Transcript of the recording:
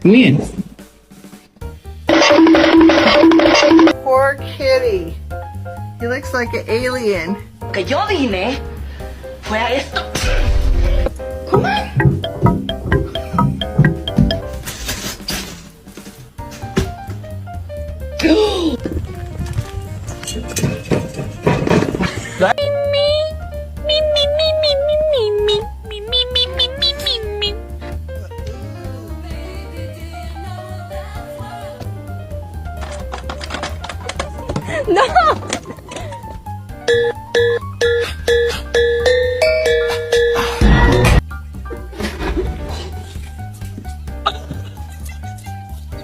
Bien. Poor kitty. He looks like an alien. Que yo vine fue a esto. No!